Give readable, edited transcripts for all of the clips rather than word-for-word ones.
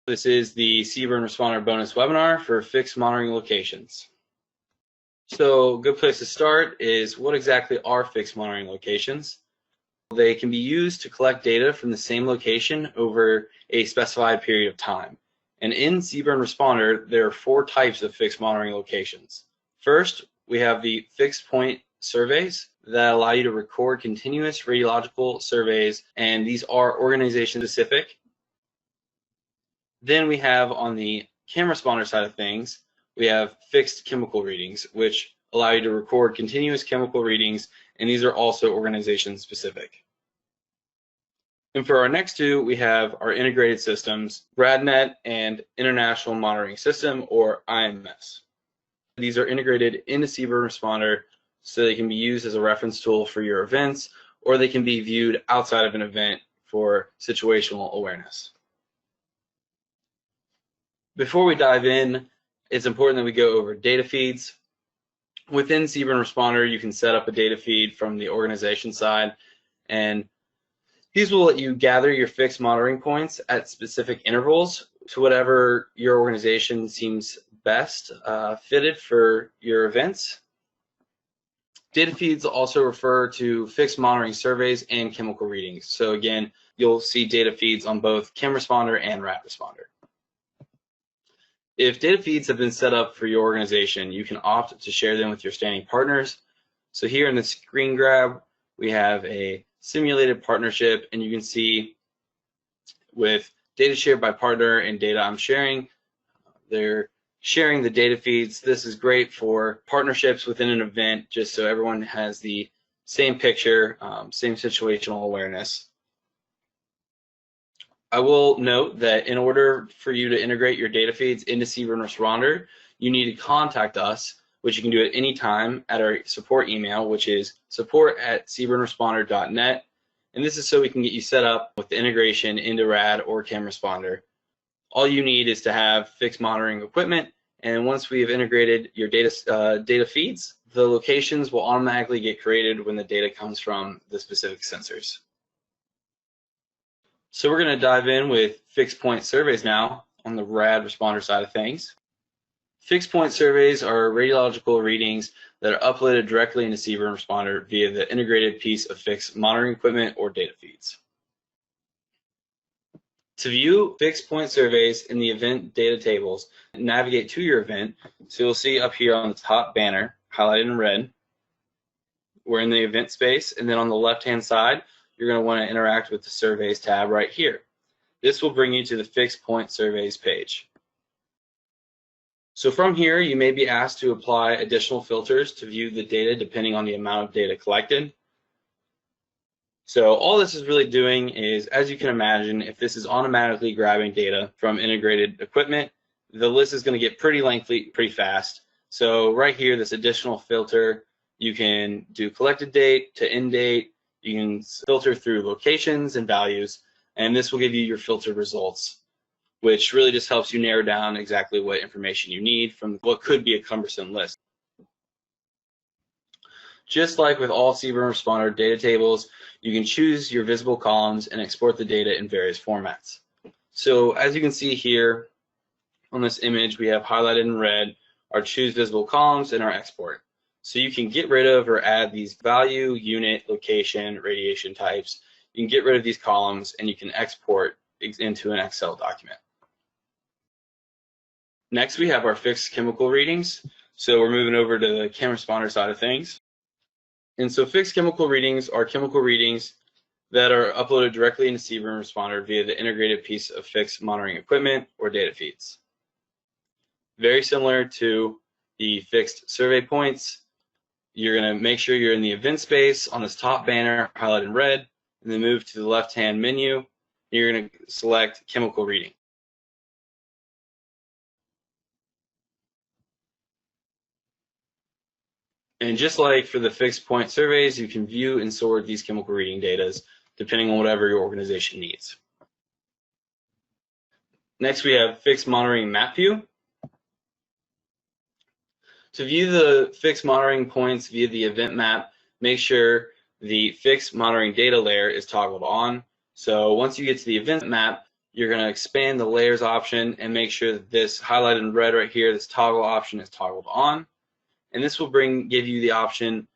This is the CBRNResponder Bonus Webinar for fixed monitoring locations. So a good place to start is what exactly are fixed monitoring locations? They can be used to collect data from the same location over a specified period of time. And in CBRNResponder, there are 4 types of fixed monitoring locations. First, we have the fixed point surveys that allow you to record continuous radiological surveys, and these are organization specific. Then we have on the camera responder side of things, we have fixed chemical readings, which allow you to record continuous chemical readings, and these are also organization specific. And for our next 2, we have our integrated systems, RadNet and International Monitoring System, or IMS. These are integrated into CBRNResponder so they can be used as a reference tool for your events, or they can be viewed outside of an event for situational awareness. Before we dive in, it's important that we go over data feeds. Within CBRNResponder, you can set up a data feed from the organization side, and these will let you gather your fixed monitoring points at specific intervals to whatever your organization seems best fitted for your events. Data feeds also refer to fixed monitoring surveys and chemical readings. So again, you'll see data feeds on both CamResponder and RadResponder. If data feeds have been set up for your organization, you can opt to share them with your standing partners. So here in the screen grab, we have a simulated partnership, and you can see with data shared by partner and data I'm sharing, they're sharing the data feeds. This is great for partnerships within an event, just so everyone has the same picture, same situational awareness. I will note that in order for you to integrate your data feeds into CBRNResponder, you need to contact us, which you can do at any time at our support email, which is support@cbrnresponder.net. And this is so we can get you set up with the integration into Rad or CamResponder. All you need is to have fixed monitoring equipment, and once we have integrated your data feeds, the locations will automatically get created when the data comes from the specific sensors. So we're going to dive in with fixed point surveys now on the RadResponder side of things. Fixed point surveys are radiological readings that are uploaded directly into CBRNResponder via the integrated piece of fixed monitoring equipment or data feeds. To view fixed point surveys in the event data tables, navigate to your event. So you'll see up here on the top banner, highlighted in red, we're in the event space, and then on the left-hand side, you're going to want to interact with the Surveys tab right here. This will bring you to the Fixed Point Surveys page. So from here, you may be asked to apply additional filters to view the data depending on the amount of data collected. So all this is really doing is, as you can imagine, if this is automatically grabbing data from integrated equipment, the list is going to get pretty lengthy pretty fast. So right here, this additional filter, you can do collected date to end date. You can filter through locations and values, and this will give you your filtered results, which really just helps you narrow down exactly what information you need from what could be a cumbersome list. Just like with all CBRNResponder data tables, you can choose your visible columns and export the data in various formats. So as you can see here on this image, we have highlighted in red our choose visible columns and our export. So you can get rid of or add these value, unit, location, radiation types. You can get rid of these columns and you can export into an Excel document. Next, we have our fixed chemical readings. So we're moving over to the CamResponder side of things. And so fixed chemical readings are chemical readings that are uploaded directly into CBRNResponder via the integrated piece of fixed monitoring equipment or data feeds. Very similar to the fixed survey points. You're going to make sure you're in the event space on this top banner highlighted in red, and then move to the left-hand menu. You're going to select chemical reading. And just like for the fixed point surveys, you can view and sort these chemical reading data depending on whatever your organization needs. Next, we have fixed monitoring map view. To view the fixed monitoring points via the event map, make sure the fixed monitoring data layer is toggled on. So once you get to the event map, you're going to expand the layers option and make sure that this highlighted in red right here, this toggle option, is toggled on. And this will give you the option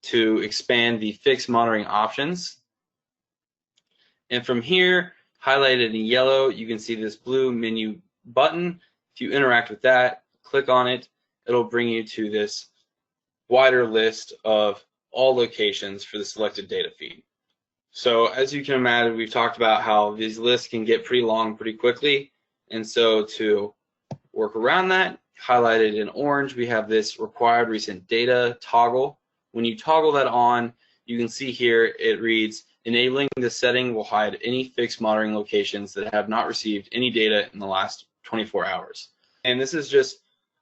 to expand the fixed monitoring options. And from here, highlighted in yellow, you can see this blue menu button. If you interact with that, click on it, it'll bring you to this wider list of all locations for the selected data feed. So as you can imagine, we've talked about how these lists can get pretty long pretty quickly. And so to work around that, highlighted in orange, we have this required recent data toggle. When you toggle that on, you can see here it reads, enabling this setting will hide any fixed monitoring locations that have not received any data in the last 24 hours. And this is just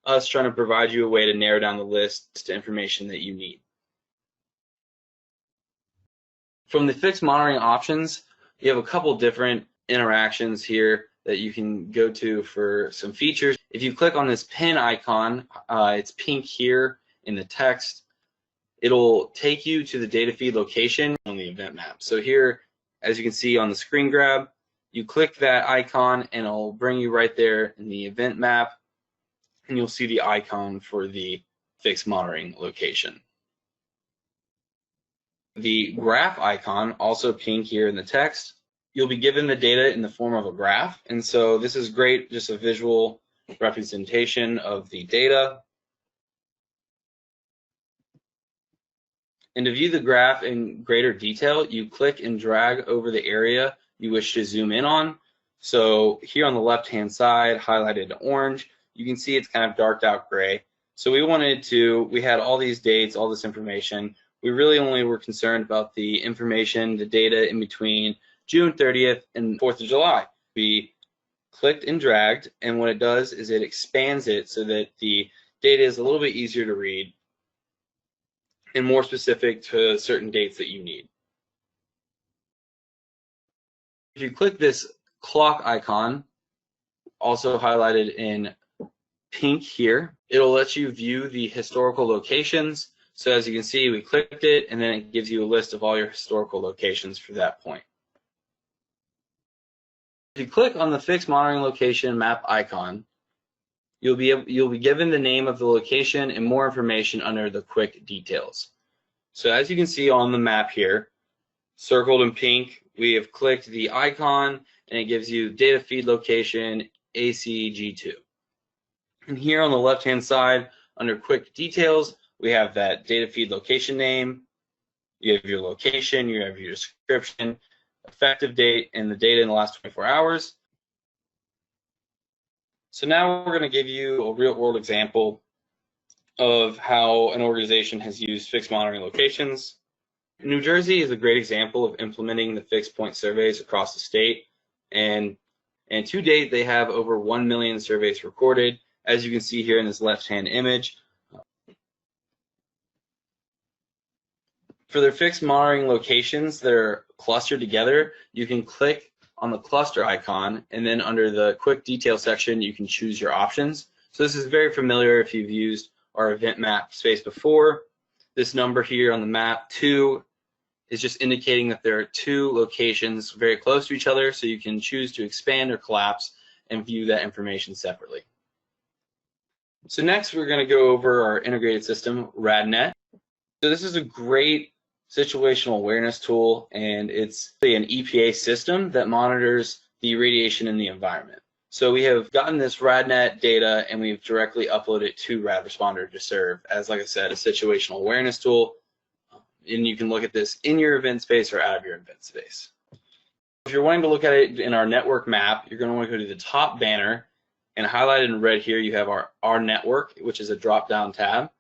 us trying to provide you a way to narrow down the list to information that you need. From the fixed monitoring options, you have a couple different interactions here that you can go to for some features. If you click on this pin icon, it's pink here in the text, it'll take you to the data feed location on the event map. So here, as you can see on the screen grab, you click that icon and it'll bring you right there in the event map, and you'll see the icon for the fixed monitoring location. The graph icon, also pink here in the text, you'll be given the data in the form of a graph. And so this is great, just a visual representation of the data. And to view the graph in greater detail, you click and drag over the area you wish to zoom in on. So here on the left-hand side, highlighted in orange, you can see it's kind of darked out gray. So we had all these dates, all this information. We really only were concerned about the information, the data in between June 30th and 4th of July. We clicked and dragged, and what it does is it expands it so that the data is a little bit easier to read and more specific to certain dates that you need. If you click this clock icon, also highlighted in pink here, it'll let you view the historical locations. So as you can see, we clicked it, and then it gives you a list of all your historical locations for that point. If you click on the fixed monitoring location map icon, you'll be given the name of the location and more information under the quick details. So as you can see on the map here, circled in pink, we have clicked the icon, and it gives you data feed location ACG2. And here on the left-hand side, under quick details, we have that data feed location name, you have your location, you have your description, effective date, and the data in the last 24 hours. So now we're going to give you a real-world example of how an organization has used fixed monitoring locations. New Jersey is a great example of implementing the fixed point surveys across the state, and to date they have over 1 million surveys recorded, as you can see here in this left-hand image. For their fixed monitoring locations that are clustered together, you can click on the cluster icon, and then under the quick detail section, you can choose your options. So this is very familiar if you've used our event map space before. This number here on the map 2 is just indicating that there are 2 locations very close to each other, so you can choose to expand or collapse and view that information separately. So next we're going to go over our integrated system, RadNet. So this is a great situational awareness tool, and it's an EPA system that monitors the radiation in the environment. So we have gotten this RadNet data and we've directly uploaded it to RadResponder to serve as, like I said, a situational awareness tool. And you can look at this in your event space or out of your event space. If you're wanting to look at it in our network map, you're going to want to go to the top banner, and highlighted in red here you have our network, which is a drop-down tab,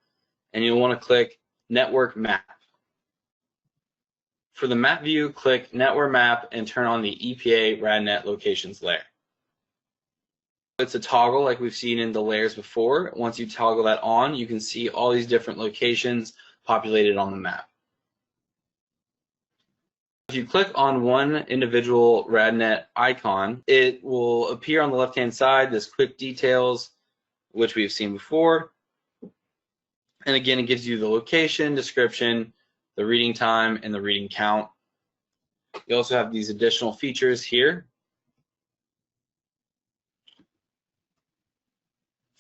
and you'll want to click Network Map. For the map view, click Network Map and turn on the EPA RadNet Locations layer. It's a toggle like we've seen in the layers before. Once you toggle that on, you can see all these different locations populated on the map. If you click on one individual RadNet icon, it will appear on the left-hand side, this quick details, which we've seen before. And again, it gives you the location, description, the reading time, and the reading count. You also have these additional features here.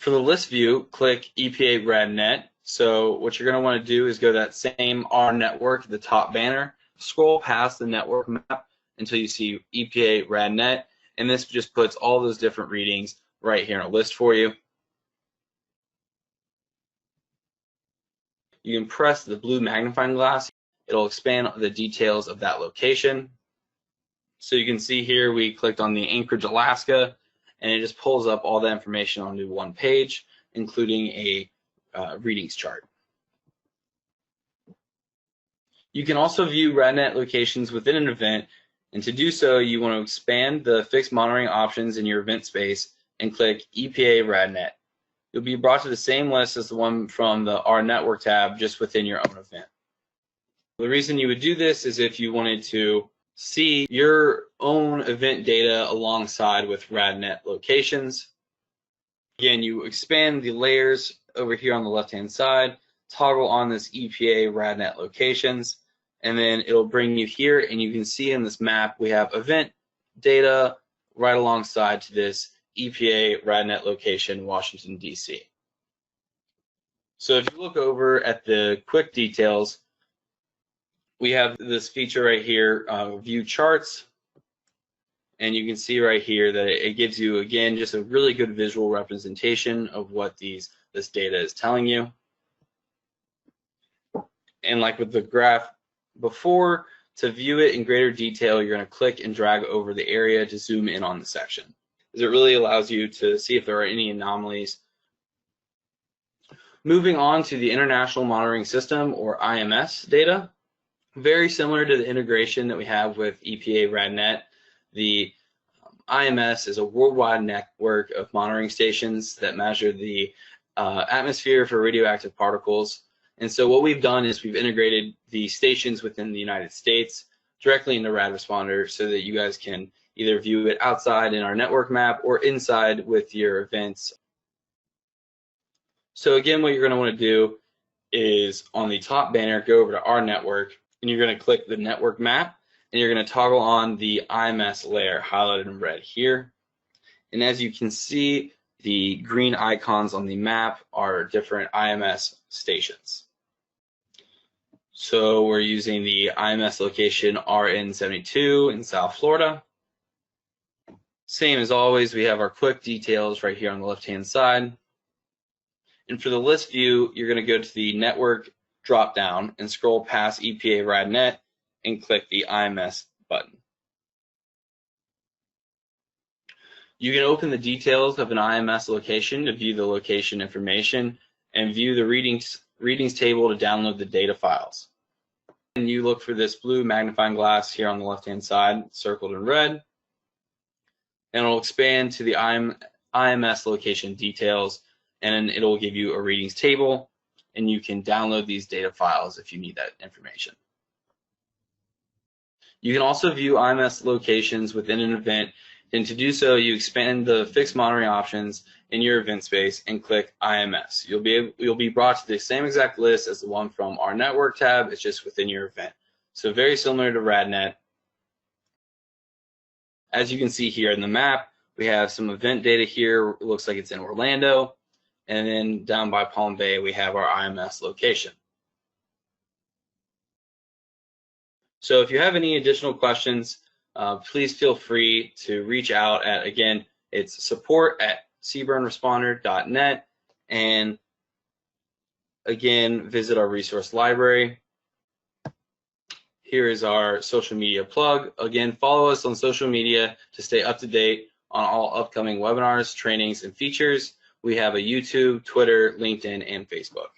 For the list view, click EPA RadNet. So what you're going to want to do is go to that same R network, the top banner, scroll past the network map until you see EPA RadNet, and this just puts all those different readings right here in a list for you. You can press the blue magnifying glass. It'll expand the details of that location. So you can see here we clicked on the Anchorage, Alaska, and it just pulls up all the information onto one page, including a readings chart. You can also view RadNet locations within an event, and to do so, you want to expand the fixed monitoring options in your event space and click EPA RadNet. You'll be brought to the same list as the one from the R Network tab, just within your own event. The reason you would do this is if you wanted to see your own event data alongside with RadNet locations. Again, you expand the layers over here on the left-hand side, toggle on this EPA RadNet locations, and then it'll bring you here, and you can see in this map we have event data right alongside to this EPA RadNet location, Washington, D.C. So if you look over at the quick details, we have this feature right here, view charts, and you can see right here that it gives you, again, just a really good visual representation of what this data is telling you. And like with the graph before, to view it in greater detail, you're going to click and drag over the area to zoom in on the section, as it really allows you to see if there are any anomalies. Moving on to the International Monitoring System, or IMS data. Very similar to the integration that we have with EPA RadNet, the IMS is a worldwide network of monitoring stations that measure the atmosphere for radioactive particles. And so what we've done is we've integrated the stations within the United States directly into RadResponder so that you guys can either view it outside in our network map or inside with your events. So again, what you're going to want to do is on the top banner, go over to our network, and you're going to click the network map, and you're going to toggle on the IMS layer highlighted in red here. And as you can see, the green icons on the map are different IMS stations. So we're using the IMS location RN72 in South Florida. Same as always, we have our quick details right here on the left-hand side. And for the list view, you're going to go to the network drop-down and scroll past EPA RadNet and click the IMS button. You can open the details of an IMS location to view the location information and view the readings table to download the data files. And you look for this blue magnifying glass here on the left-hand side, circled in red, and it'll expand to the IMS location details, and it'll give you a readings table, and you can download these data files if you need that information. You can also view IMS locations within an event, and to do so, you expand the fixed monitoring options in your event space and click IMS. You'll be brought to the same exact list as the one from our network tab. It's just within your event. So very similar to RadNet. As you can see here in the map, we have some event data here. It looks like it's in Orlando. And then down by Palm Bay, we have our IMS location. So if you have any additional questions, please feel free to reach out at, again, it's support@CBRNResponder.net, and again, visit our resource library. Here is our social media plug. Again, follow us on social media to stay up to date on all upcoming webinars, trainings, and features. We have a YouTube, Twitter, LinkedIn, and Facebook.